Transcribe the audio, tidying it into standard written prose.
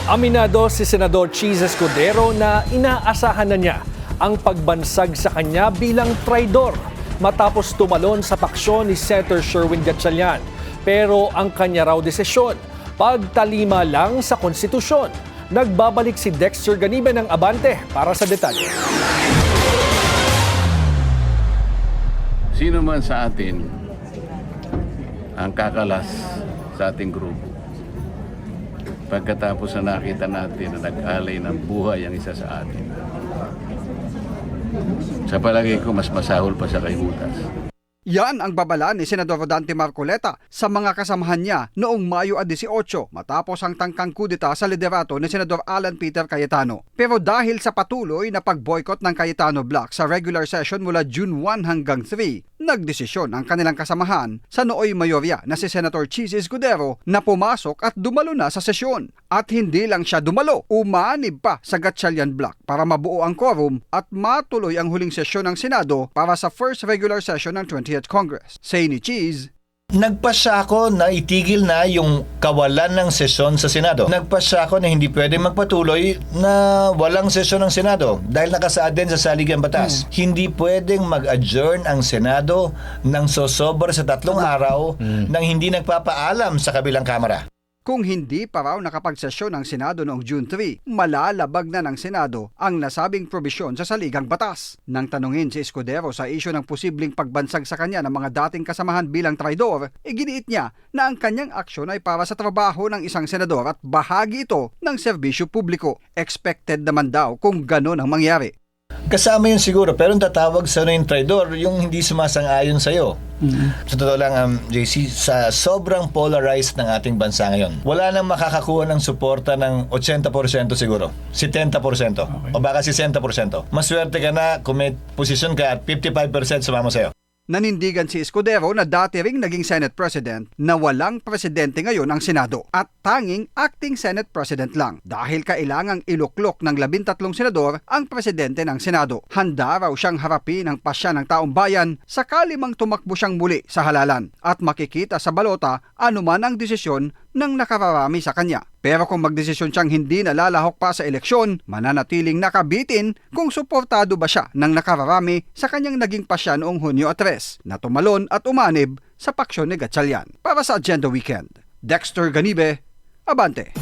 Aminado si Senador Cheese Escudero na inaasahan na niya ang pagbansag sa kanya bilang traidor matapos tumalon sa paksyon ni Senator Sherwin Gatchalian. Pero ang kanya raw desisyon, pagtalima lang sa konstitusyon. Nagbabalik si Dexter Ganibe ng Abante para sa detalye. Sino man sa atin ang kakalas sa ating grupo pagkatapos na nakita natin na nag-alay ng buhay ang isa sa atin? Sa palagay ko, mas masahol pa sa kay Judas. Yan ang babala ni Senador Rodante Marcoleta sa mga kasamahan niya noong Mayo 18 matapos ang tangkang kudeta sa liderato ni Senador Alan Peter Cayetano. Pero dahil sa patuloy na pag-boycott ng Cayetano Block sa regular session mula June 1 hanggang 3, nagdesisyon ang kanilang kasamahan sa nooy mayorya na si Senator Cheese Escudero na pumasok at dumalo na sa sesyon. At hindi lang siya dumalo, umanib pa sa Gatchalian Block para mabuo ang quorum at matuloy ang huling sesyon ng Senado para sa first regular session ng 20th Congress. Say ni Cheese, nagpasya ako na itigil na yung kawalan ng sesyon sa Senado. Nagpasya ako na hindi pwede magpatuloy na walang sesyon ng Senado dahil nakasaad din sa saligang batas. Hindi pwedeng mag-adjourn ang Senado ng sosobra sa 3 araw nang hindi nagpapaalam sa kabilang kamara. kung hindi pa raw nakapagsesyon ng Senado noong June 3, malalabag na ng Senado ang nasabing probisyon sa saligang batas. Nang tanungin si Escudero sa isyu ng posibleng pagbansag sa kanya ng mga dating kasamahan bilang traidor, iginiit niya na ang kanyang aksyon ay para sa trabaho ng isang senador at bahagi ito ng serbisyo publiko. Expected naman daw kung gano'n ang mangyari. Kasama yun siguro, pero ang tatawag sa yung traidor, yung hindi sumasang-ayon sa'yo. Sa totoo lang, JC, sa sobrang polarized ng ating bansa ngayon, wala nang makakakuha ng suporta ng 80% siguro, 70%, o baka 60%. Maswerte ka na kung may posisyon ka at 55% sumama sa'yo. Nanindigan si Escudero na dati ring naging Senate President na walang presidente ngayon ang Senado at tanging acting Senate President lang dahil kailangang iluklok ng 13 senador ang presidente ng Senado. Handa raw siyang harapin ang pasya ng taong bayan sakali mang tumakbo siyang muli sa halalan at makikita sa balota anuman ang desisyon ng nakararami sa kanya. Pero kung magdesisyon siyang hindi nalalahok pa sa eleksyon, mananatiling nakabitin kung suportado ba siya ng nakararami sa kanyang naging pasya noong Hunyo 3 na tumalon at umanib sa paksyon ni Gatchalian. Para sa Agenda Weekend, Dexter Ganibe, Abante.